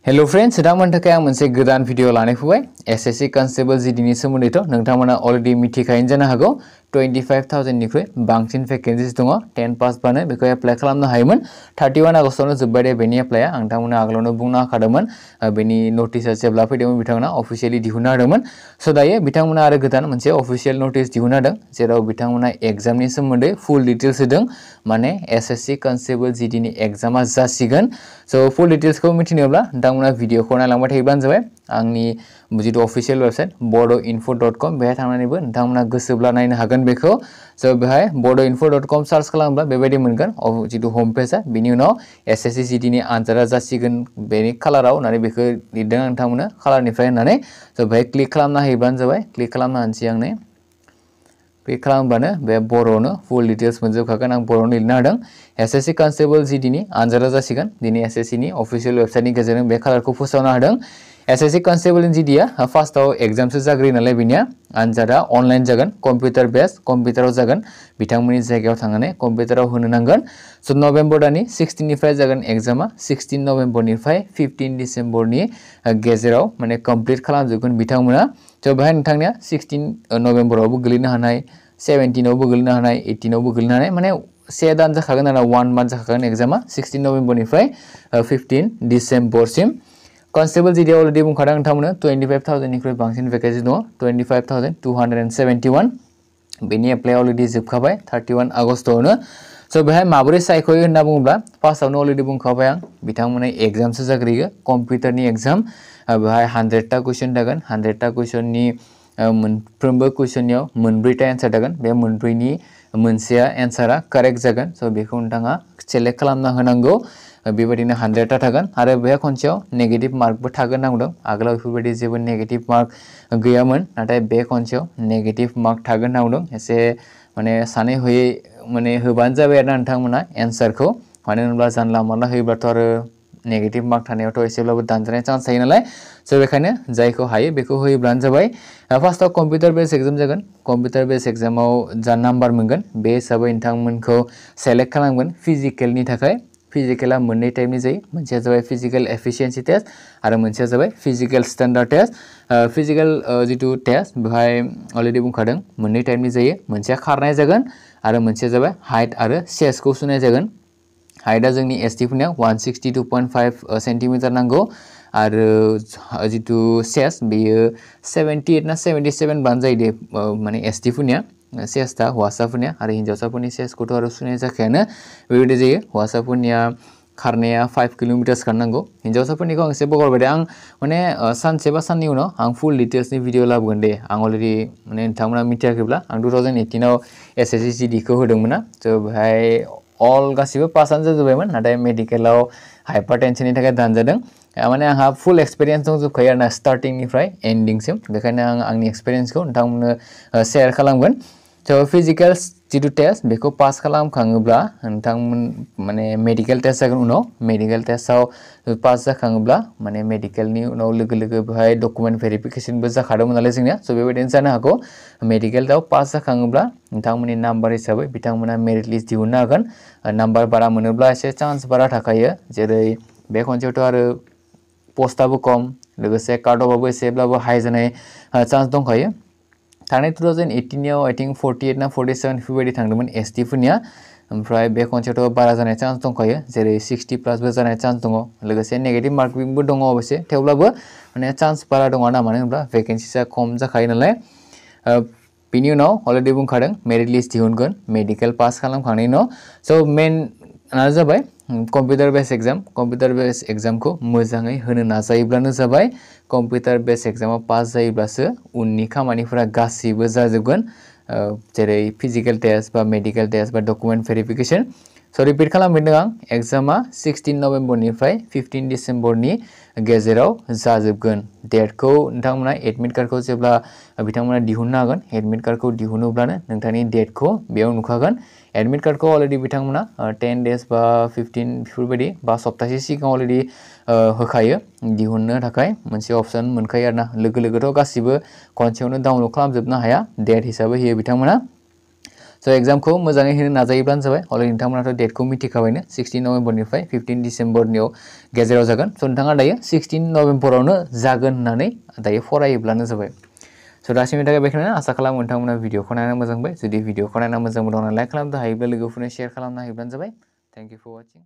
hello friends नोंथांमोननि थाखाय आं मोनसे गोदान भिडिअ लानाय फैबाय एसएससी कनस्टेबल जीडीनि सोमोन्दैथ' नोंथांमोना अलरेडि मिथिखायोनो जानो हागौ 25,000 निख्रुइ बांसिन भेकेन्सिस दङ 10 पास बानो बेखौ एप्लाइ खालामनो हायोमोन 31 आगस्टआवनो जोबबाय दे बेनि एप्लाइआ आं नोंथांमोननो आगोलावनो बुंना होखादोंमोन बेनि नटिसआ जेब्ला फैदोंमोन बिथांमोना अफिशियेलि दिहुनना होदोंमोन स' दायो बिथांमोना आरो गोदान मोनसे अफिशियेल नटिस दिहुनना होदों जेराव बिथांमोना एग्जामनि सोमोन्दै फुल डिटेल्स होदों माने एसएससी कनस्टेबल जीडीनि एग्जामा जासिगोन स' फुल डिटेल्सखौ मिथिनोब्ला नोंथांमोना भिडिअखौ नायलांबाय थायोब्लानो जाबाय आंनि जितु अफिशियेल वेबसाइट bodoinfo.com बेहाय थांनानैबो नोंथांमोना गोसोब्ला नायनो हागोन बेखौ स' बेहाय bodoinfo.com सार्च खालामब्ला बेबायदि मोनगोन जितु होम पेजआ बिनि उनाव एसएससी जीडीनि आनजादा जासिगोन बेनि कालाराव होननानै बेखौ लिरदों नोंथांमोना कालारनिफ्राय होननानै स' बेहाय क्लिक खालामना होयोब्लानो जाबाय क्लिक खालामना होनोसै आंनो क्लिक खालामबानो बे बर'नो फुल डिटेल्स मोनजोबखागोन आं बर'नो लिरना होदों एसएससी कनस्टेबल जीडीनि आनजादा जासिगोन दिनै एसएससीनि अफिशियेल वेबसाइटनि गेजेरजों बे कालारखौ फोसावना होदों एसएससी कनस्टेबल जीडीआ फार्स्टआव एग्जामसो जाग्रोयो नालाय बिनिया आनजादा अनलाइन जागोन कम्पिउटार बेस कम्पिउटाराव जागोन बिथांमोननि जायगायाव थांनानै कम्पिउटाराव होनो नांगोन स' नभेम्बर दाननि 16 निफ्राय जागोन एग्जामा 16 नभेम्बरनिफ्राय 15 डिसेम्बरनि गेजेराव माने कमप्लिट खालामजोबगोन बिथांमोना स' बेहाय नोंथांनिया 16 नभेम्बरावबो गोलैनो हानाय 17 आवबो गोलैनो हानाय 18 आवबो गोलैनो हानाय माने से दान जाखागोन आरो 1 मान्थ जाखागोन एग्जामा 16 नभेम्बरनिफ्राय 15 डिसेम्बरसिम कनस्टेबल जीडीआ अलरेडि बुंखादों नोंथांमोननो 25,000 निख्रुइ बांसिन भेकेन्सि दङ 25,271 बेनि एप्लाइआ अलरेडि जोबखाबाय 31 आगस्टआवनो स' बेहाय माबोरै सायख'यो होनना बुङोब्ला फार्स्टआवनो अलरेडि बुंखाबाय आं बिथांमोननि एग्जामसो जाग्रोयो कम्पिउटारनि एग्जाम बेहाय 100टा कुइसन थागोन 100टा कुइसननि मोनफ्रोमबो कुइसननियाव मोनब्रैटा एन्सार थागोन बे मोनब्रैनि मोनसेया एन्सारा कारेक्ट जागोन स' बेखौ नोंथाङा सेलेक्ट खालामना होनांगौ बेबायदिनो 100टा थागोन आरो बे खनसेयाव नेगेटिभ मार्कबो थागोन होनना बुंदों आगोलाव बेफोरबायदि जेबो नेगेटिभ मार्क गैयामोन नाथाय बे खनसेयाव नेगेटिभ मार्क थागोन होनना बुंदों एसे माने सानै हयै माने होबानो जाबाय आरो नोंथांमोना एन्सारखौ मानो होनोब्ला जानला मानला होयोब्लाथ' आरो नेगेटिभ मार्क थानायावथ' एसेब्लाबो दानजानाय चान्स थायो नालाय स' बेखायनो जायखौ हायो बेखौ होयोब्लानो जाबाय फार्स्टआव कम्पिउटार बेस एग्जाम जागोन कम्पिउटार बेस एग्जामाव जा नाम्बार मोनगोन बे हिसाबै नोंथांमोनखौ सेलेक्ट खालामगोन फिजिकेलनि थाखाय फिजिकेला मोननै टाइपनि जायो मोनसेया जाबाय फिजिकेल एफिशिएन्सि टेस्ट आरो मोनसेया जाबाय फिजिकेल स्टेन्डार्ड टेस्ट फिजिकेल जितु टेस्ट बेहाय अलरेडि बुंखादों मोननै टाइपनि जायो मोनसेया खारनाय जागोन आरो मोनसेया जाबाय हाइट आरो चेस्टखौ सुनाय जागोन हाइटआ जोंनि एसटिफोरनिया 162.5 सेन्टिमिटार नांगौ आरो जितु चेस्ट बेयो 78 ना 77 बानो जायो दे माने एसटिफोरनिया चेस्टआ हौवासाफोरनिया आरो हिन्जावसाफोरनि चेस्टखौथ' आरो सुनाय जाखायानो बेबायदि जायो हौवासाफोरनिया खारनाया 5 किल'मिटार्स खारनांगौ हिन्जावसाफोरनिखौ आं एसे बावगारबाय दे आं माने सानसे बा साननि उनाव आं फुल डिटेल्सनि भिडिअ लाबोगोन दे आं अलरेडि माने नोंथांमोना मिथियाखैब्ला आं 2018 आव एसएससी जीडीखौ होदोंमोन ना स' बेहाय अल गासिबो पासआनो जाजोब्बायमोन नाथाय मेडिकेलाव हाइपार टेनसननि थाखाय दानजादों माने आंहा फुल एक्सपिरियेन्स दंजोबखायो आरोना स्टार्टिंनिफ्राय एन्डिंसिम बेखायनो आं आंनि एक्सपिरियेन्सखौ नोंथांमोननो शेयार खालामगोन स' फिजिकेल जितु टेस्ट बेखौ पास खालामखाङोब्ला नोंथांमोन माने मेडिकेल टेस्ट जागोन उनाव मेडिकेल टेस्टआव पास जाखाङोब्ला माने मेडिकेलनि उनाव लोगो लोगो बेहाय डकुमेन्ट भेरिफिकेसनबो जाखादोंमोन नालाय जोंनिया स' बेबायदिनो जानो हागौ मेडिकेलाव पास जाखाङोब्ला नोंथांमोननि नाम्बार हिसाबै बिथांमोना मेरिट लिस्ट दिहुननो हागोन नाम्बार बारा मोनोब्ला एसे चान्स बारा थाखायो जेरै बे खनसेयावथ' आरो पस्टआबो खम लोगोसे काट अफआबो एसेब्लाबो हाइ जानाय चान्स दंखायो थांनाय 2018 आव आइ थिंक 48 ना 47 बेफोरबायदि थांदोंमोन एसटिफोरनिया ओमफ्राय बे खनसेयावथ' बारा जानाय चान्स दंखायो जेरै 60 प्लासबो जानाय चान्स दङ लोगोसे नेगेटिभ मार्किंबो दङ अबयसे थेवब्लाबो माने चान्स बारा दङ ना मानो होनब्ला भेकेन्सिसा खम जाखायो नालाय बिनि उनाव अलरेडि बुंखादों मेरिट लिस्ट दिहुनगोन मेडिकेल पास खालामखांनायनि उनाव स' मेनआ जाबाय कम्पिउटार बेस एग्जामखौ मोजाङै होनो नाजायोब्लानो जाबाय कम्पिउटार बेस एग्जामाव पास जायोब्लासो उननि खामानिफोरा गासैबो जाजोबगोन जेरै फिजिकेल टेस्ट बा मेडिकेल टेस्ट बा डकुमेन्ट भेरिफिकेसन स' रिपिट खालामफिनदों आं एग्जामा 16 नभेम्बरनिफ्राय 15 डिसेम्बरनि गेजेराव जाजोबगोन डेटखौ नोंथांमोना एडमिट कार्डखौ जेब्ला बिथांमोना दिहुननो हागोन एडमिट कार्डखौ दिहुनोब्लानो नोंथांनि डेटखौ बेयाव नुखागोन एडमिट कार्डखौ अलरेडि बिथांमोना 10 डेज बा 15 बेफोरबायदि बा सप्तासे सिगाङाव अलरेडि होखायो दिहुननो थाखाय मोनसे अपसन मोनखायो आरोना लोगो लोगोथ' गासिबो खनसेयावनो डाउनलड खालामजोबनो हाया डेट हिसाबै होयो बिथांमोना स' स' एग्जामखौ मोजाङै होनो नाजायोब्लानो जाबाय अलरेडि नोंथांमोनाथ' डेटखौ मिथिखाबायनो 16 नभेम्बरनिफ्राय 15 डिसेम्बरनियाव गेजेराव जागोन स' नोंथाङा दायो 16 नभेम्बरावनो जागोन होननानै दायो फरायोब्लानो जाबाय स' दासिमनि थाखाय बेखिनियानो आसा खालामो नोंथांमोना भिडिअखौ नायना मोजां मोनबाय जुदि भिडिअखौ नायना मोजां मोनदोंब्ला लाइक खालामनो हायोब्ला लोगोफोरनो शेयार खालामनो हायोब्लानो जाबाय थेंक इउ फर वाचिं